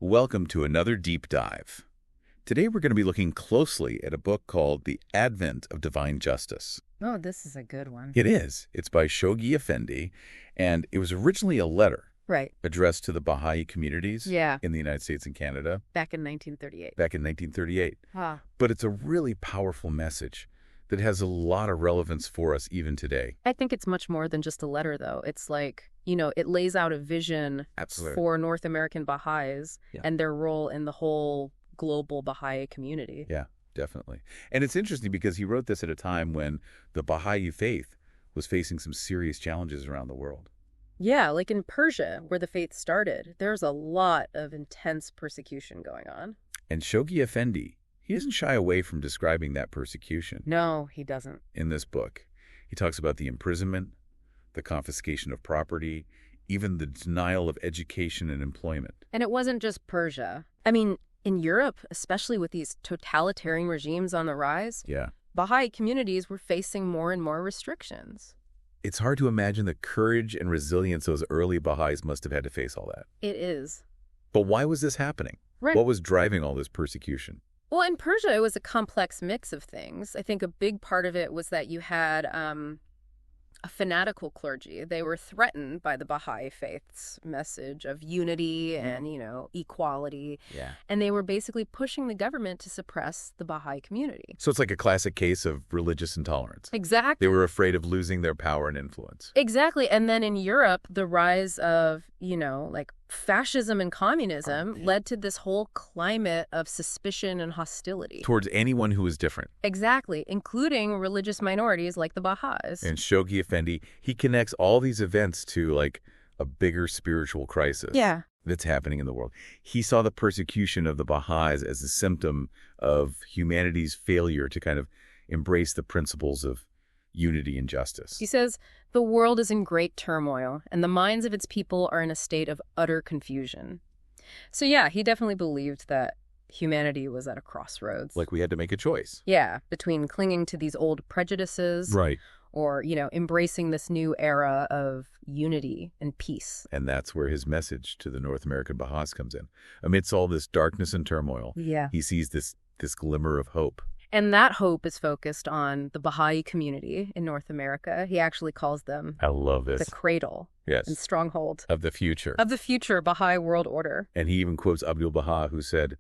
Welcome to another deep dive. Today we're going to be looking closely at a book called The Advent of Divine Justice. Oh, this is a good one. It is. It's by Shoghi Effendi, and it was originally a letter Right. addressed to the Baha'i communities Yeah. in the United States and Canada Back in 1938. back in 1938. Ah. But it's a really powerful message that has a lot of relevance for us even today. I think it's much more than just a letter, though. It's like, it lays out a vision Absolutely. for North American Baha'is Yeah. and their role in the whole global Baha'i community. Yeah, definitely. And it's interesting because he wrote this at a time when the Baha'i faith was facing some serious challenges around the world. Yeah, like in Persia, where the faith started, there's a lot of intense persecution going on. And Shoghi Effendi, he doesn't shy away from describing that persecution No, he doesn't. in this book. He talks about the imprisonment, the confiscation of property, even the denial of education and employment. And it wasn't just Persia. I mean, in Europe, especially with these totalitarian regimes on the rise, Yeah. Baha'i communities were facing more and more restrictions. It's hard to imagine the courage and resilience those early Baha'is must have had to face all that. It is. But why was this happening? Right. What was driving all this persecution? Well, in Persia, it was a complex mix of things. I think a big part of it was that you had a fanatical clergy. They were threatened by the Baha'i faith's message of unity and, equality. Yeah. And they were basically pushing the government to suppress the Baha'i community. So it's like a classic case of religious intolerance. Exactly. They were afraid of losing their power and influence. Exactly. And then in Europe, the rise of, fascism and communism led to this whole climate of suspicion and hostility. Towards anyone who was different. Exactly, including religious minorities like the Baha'is. And Shoghi Effendi, he connects all these events to like a bigger spiritual crisis Yeah. that's happening in the world. He saw the persecution of the Baha'is as a symptom of humanity's failure to kind of embrace the principles of unity and justice. He says, the world is in great turmoil, and the minds of its people are in a state of utter confusion. So yeah, he definitely believed that humanity was at a crossroads. Like we had to make a choice. Yeah, between clinging to these old prejudices Right. or, embracing this new era of unity and peace. And that's where his message to the North American Baha'is comes in. Amidst all this darkness and turmoil, Yeah. he sees this glimmer of hope. And that hope is focused on the Baha'i community in North America. He actually calls them I love this. the cradle and Yes. stronghold Of the future. of the future Baha'i world order. And he even quotes Abdu'l-Bahá, who said,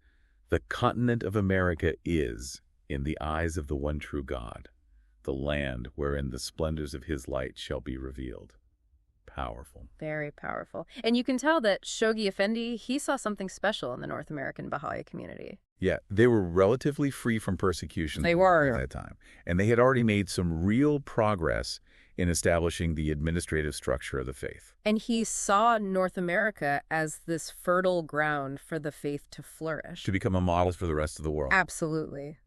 "The continent of America is, in the eyes of the one true God, the land wherein the splendors of his light shall be revealed." Powerful. Very powerful. And you can tell that Shoghi Effendi, he saw something special in the North American Baha'i community. Yeah, they were relatively free from persecution They were. at that time. And they had already made some real progress in establishing the administrative structure of the faith. And he saw North America as this fertile ground for the faith to flourish. To become a model for the rest of the world. Absolutely.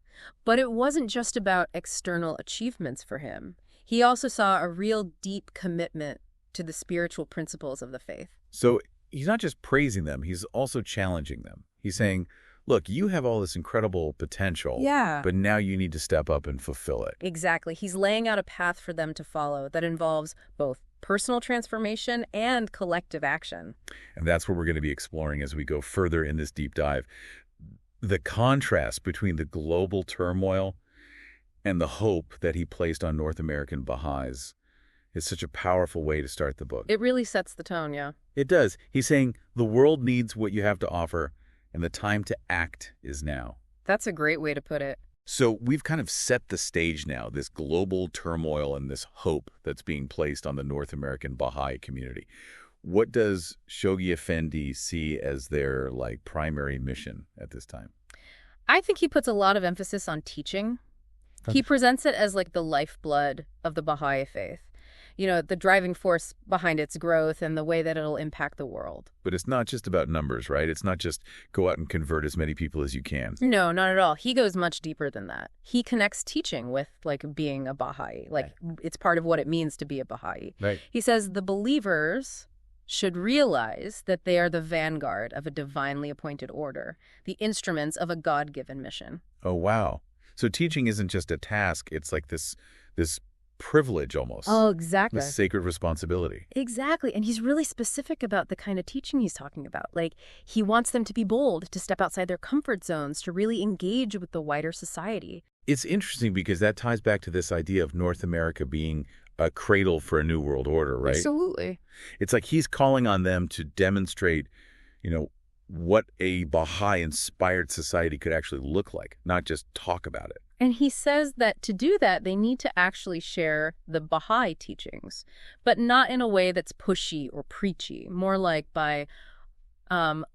But it wasn't just about external achievements for him. He also saw a real deep commitment to the spiritual principles of the faith. So he's not just praising them, he's also challenging them. He's saying, look, you have all this incredible potential, Yeah. but now you need to step up and fulfill it. Exactly. He's laying out a path for them to follow that involves both personal transformation and collective action. And that's what we're going to be exploring as we go further in this deep dive. The contrast between the global turmoil and the hope that he placed on North American Baha'is is such a powerful way to start the book. It really sets the tone, yeah. It does. He's saying the world needs what you have to offer, and the time to act is now. That's a great way to put it. So we've kind of set the stage now, this global turmoil and this hope that's being placed on the North American Baha'i community. What does Shoghi Effendi see as their primary mission at this time? I think he puts a lot of emphasis on teaching. He presents it as the lifeblood of the Baha'i faith. The driving force behind its growth and the way that it'll impact the world. But it's not just about numbers, right? It's not just go out and convert as many people as you can. No, not at all. He goes much deeper than that. He connects teaching with being a Baha'i. It's part of what it means to be a Baha'i. Right. He says the believers should realize that they are the vanguard of a divinely appointed order, the instruments of a God-given mission. Oh, wow. So teaching isn't just a task. It's like this privilege almost. Oh, exactly. A sacred responsibility. Exactly. And he's really specific about the kind of teaching he's talking about. Like, he wants them to be bold, to step outside their comfort zones, to really engage with the wider society. It's interesting because that ties back to this idea of North America being a cradle for a new world order, right? Absolutely. It's like he's calling on them to demonstrate, what a Baha'i-inspired society could actually look like, not just talk about it. And he says that to do that, they need to actually share the Baha'i teachings, but not in a way that's pushy or preachy, more like by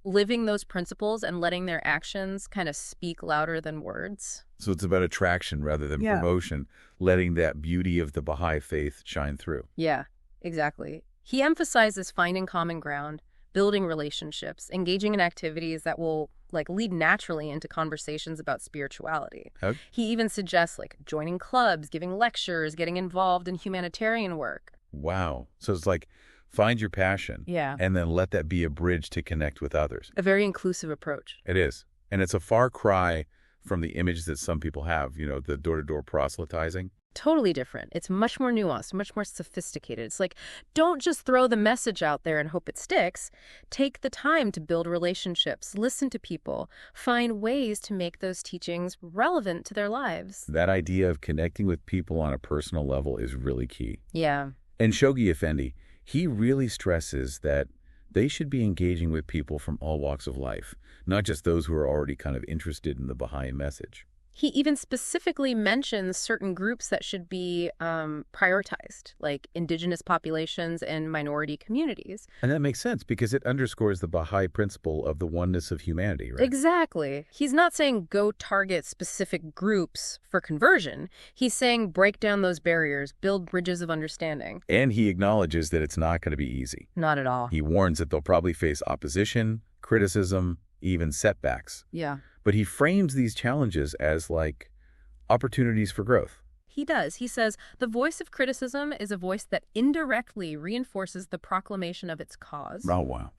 living those principles and letting their actions kind of speak louder than words. So it's about attraction rather than promotion, letting that beauty of the Baha'i faith shine through. Yeah, exactly. He emphasizes finding common ground, building relationships, engaging in activities that will lead naturally into conversations about spirituality. Okay. He even suggests joining clubs, giving lectures, getting involved in humanitarian work. Wow. So it's like find your passion and then let that be a bridge to connect with others. A very inclusive approach. It is. And it's a far cry from the image that some people have, the door-to-door proselytizing. Totally different. It's much more nuanced, much more sophisticated. It's like, don't just throw the message out there and hope it sticks. Take the time to build relationships, listen to people, find ways to make those teachings relevant to their lives. That idea of connecting with people on a personal level is really key. Yeah. And Shoghi Effendi, he really stresses that they should be engaging with people from all walks of life, not just those who are already kind of interested in the Baha'i message. He even specifically mentions certain groups that should be prioritized, like indigenous populations and minority communities. And that makes sense because it underscores the Baha'i principle of the oneness of humanity, right? Exactly. He's not saying go target specific groups for conversion. He's saying break down those barriers, build bridges of understanding. And he acknowledges that it's not going to be easy. Not at all. He warns that they'll probably face opposition, criticism, even setbacks. Yeah. But he frames these challenges as opportunities for growth. He does. He says, the voice of criticism is a voice that indirectly reinforces the proclamation of its cause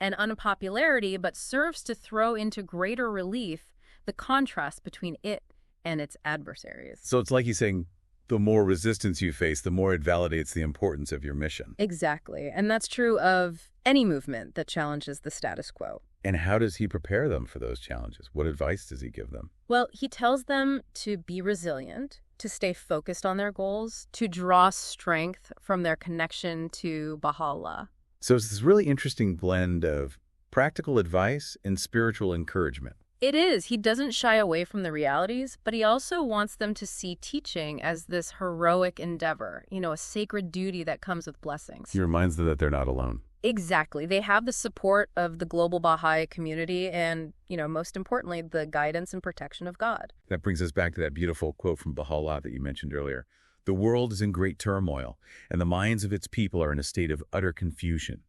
and unpopularity, but serves to throw into greater relief the contrast between it and its adversaries. So it's like he's saying, the more resistance you face, the more it validates the importance of your mission. Exactly. And that's true of any movement that challenges the status quo. And how does he prepare them for those challenges? What advice does he give them? Well, he tells them to be resilient, to stay focused on their goals, to draw strength from their connection to Bahá'u'lláh. So it's this really interesting blend of practical advice and spiritual encouragement. It is. He doesn't shy away from the realities, but he also wants them to see teaching as this heroic endeavor, a sacred duty that comes with blessings. He reminds them that they're not alone. Exactly. They have the support of the global Baha'i community and, most importantly, the guidance and protection of God. That brings us back to that beautiful quote from Bahá'u'lláh that you mentioned earlier. The world is in great turmoil, and the minds of its people are in a state of utter confusion.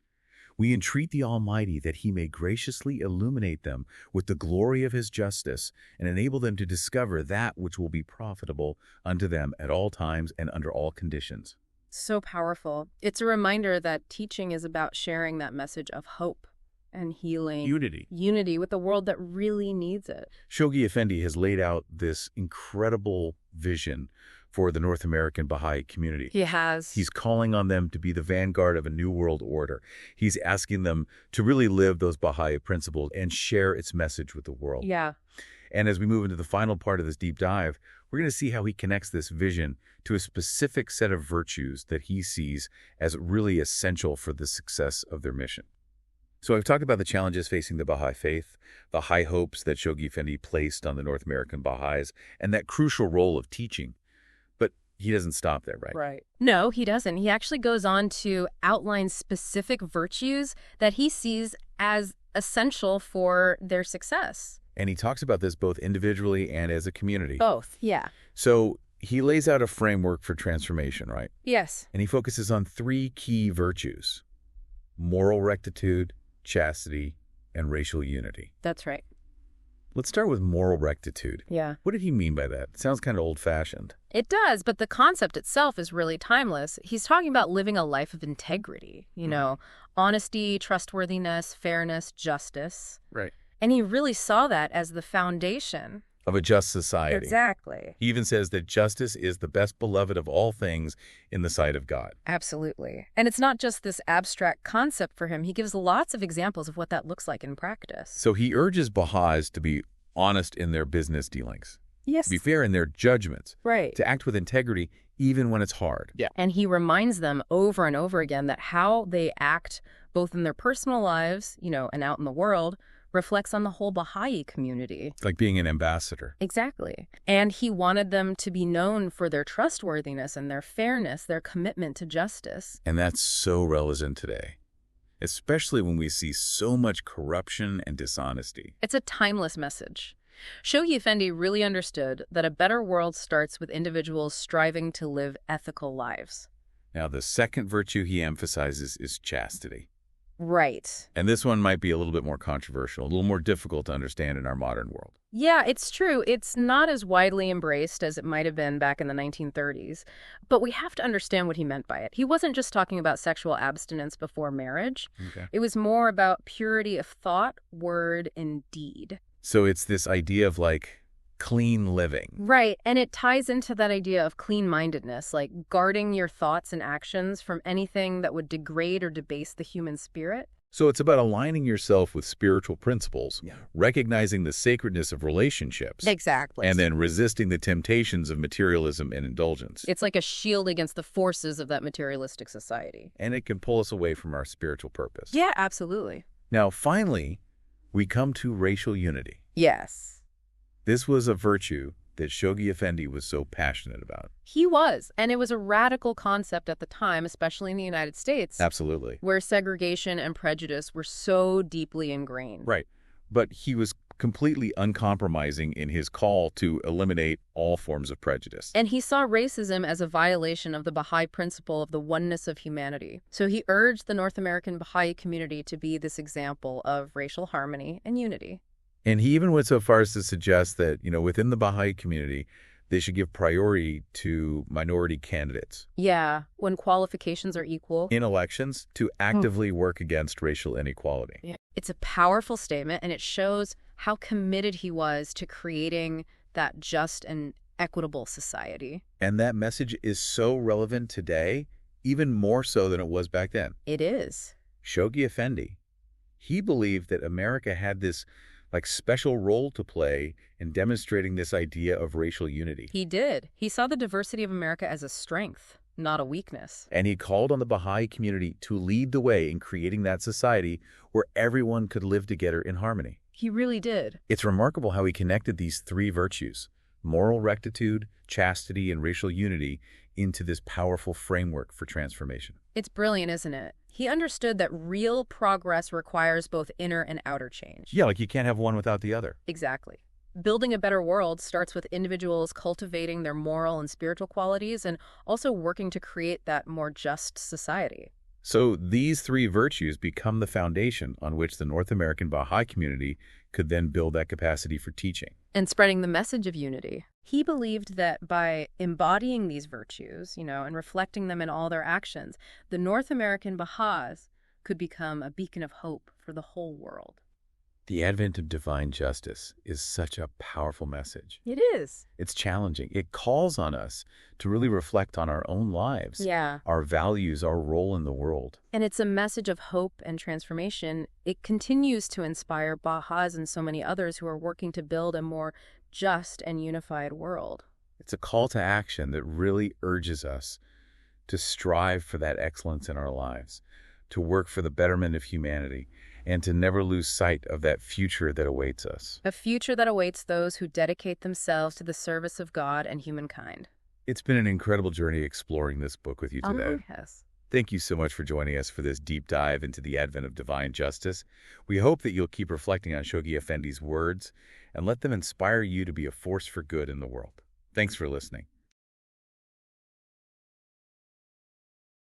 We entreat the Almighty that he may graciously illuminate them with the glory of his justice and enable them to discover that which will be profitable unto them at all times and under all conditions. So powerful. It's a reminder that teaching is about sharing that message of hope and healing. Unity with the world that really needs it. Shoghi Effendi has laid out this incredible vision for the North American Baha'i community. He has. He's calling on them to be the vanguard of a new world order. He's asking them to really live those Baha'i principles and share its message with the world. Yeah. And as we move into the final part of this deep dive, we're going to see how he connects this vision to a specific set of virtues that he sees as really essential for the success of their mission. So I've talked about the challenges facing the Baha'i faith, the high hopes that Shoghi Effendi placed on the North American Baha'is, and that crucial role of teaching. But he doesn't stop there, right? Right. No, he doesn't. He actually goes on to outline specific virtues that he sees as essential for their success. And he talks about this both individually and as a community. Both, yeah. So he lays out a framework for transformation, right? Yes. And he focuses on 3 key virtues: moral rectitude, chastity, and racial unity. That's right. Let's start with moral rectitude. Yeah. What did he mean by that? It sounds kind of old-fashioned. It does, but the concept itself is really timeless. He's talking about living a life of integrity, honesty, trustworthiness, fairness, justice. Right. And he really saw that as the foundation of a just society. Exactly. He even says that justice is the best beloved of all things in the sight of God. Absolutely. And it's not just this abstract concept for him. He gives lots of examples of what that looks like in practice. So he urges Baha'is to be honest in their business dealings, Yes. to be fair in their judgments, Right. to act with integrity even when it's hard. Yeah. And he reminds them over and over again that how they act both in their personal lives, and out in the world, reflects on the whole Baha'i community. It's like being an ambassador. Exactly. And he wanted them to be known for their trustworthiness and their fairness, their commitment to justice. And that's so relevant today, especially when we see so much corruption and dishonesty. It's a timeless message. Shoghi Effendi really understood that a better world starts with individuals striving to live ethical lives. Now, the second virtue he emphasizes is chastity. Right. And this one might be a little bit more controversial, a little more difficult to understand in our modern world. Yeah, it's true. It's not as widely embraced as it might have been back in the 1930s, but we have to understand what he meant by it. He wasn't just talking about sexual abstinence before marriage. Okay. It was more about purity of thought, word, and deed. So it's this idea of like clean living. Right, and it ties into that idea of clean-mindedness, like guarding your thoughts and actions from anything that would degrade or debase the human spirit. So it's about aligning yourself with spiritual principles, recognizing the sacredness of relationships, Exactly. and then resisting the temptations of materialism and indulgence. It's like a shield against the forces of that materialistic society. And it can pull us away from our spiritual purpose. Yeah, absolutely. Now, finally, we come to racial unity. Yes. This was a virtue that Shoghi Effendi was so passionate about. He was, and it was a radical concept at the time, especially in the United States, Absolutely. where segregation and prejudice were so deeply ingrained. Right. But he was completely uncompromising in his call to eliminate all forms of prejudice. And he saw racism as a violation of the Baha'i principle of the oneness of humanity. So he urged the North American Baha'i community to be this example of racial harmony and unity. And he even went so far as to suggest that, within the Baha'i community, they should give priority to minority candidates Yeah, when qualifications are equal. in elections to actively work against racial inequality. Yeah. It's a powerful statement, and it shows how committed he was to creating that just and equitable society. And that message is so relevant today, even more so than it was back then. It is. Shoghi Effendi, he believed that America had this special role to play in demonstrating this idea of racial unity. He did. He saw the diversity of America as a strength, not a weakness. And he called on the Baha'i community to lead the way in creating that society where everyone could live together in harmony. He really did. It's remarkable how he connected these three virtues, moral rectitude, chastity, and racial unity, into this powerful framework for transformation. It's brilliant, isn't it? He understood that real progress requires both inner and outer change. Yeah, you can't have one without the other. Exactly. Building a better world starts with individuals cultivating their moral and spiritual qualities and also working to create that more just society. So these three virtues become the foundation on which the North American Baha'i community could then build that capacity for teaching. And spreading the message of unity. He believed that by embodying these virtues, and reflecting them in all their actions, the North American Baha'is could become a beacon of hope for the whole world. The advent of divine justice is such a powerful message. It is. It's challenging. It calls on us to really reflect on our own lives, Yeah. our values, our role in the world. And it's a message of hope and transformation. It continues to inspire Baha'is and so many others who are working to build a more just and unified world. It's a call to action that really urges us to strive for that excellence in our lives, to work for the betterment of humanity, and to never lose sight of that future that awaits us. A future that awaits those who dedicate themselves to the service of God and humankind. It's been an incredible journey exploring this book with you today. Yes. Thank you so much for joining us for this deep dive into the advent of divine justice. We hope that you'll keep reflecting on Shoghi Effendi's words and let them inspire you to be a force for good in the world. Thanks for listening.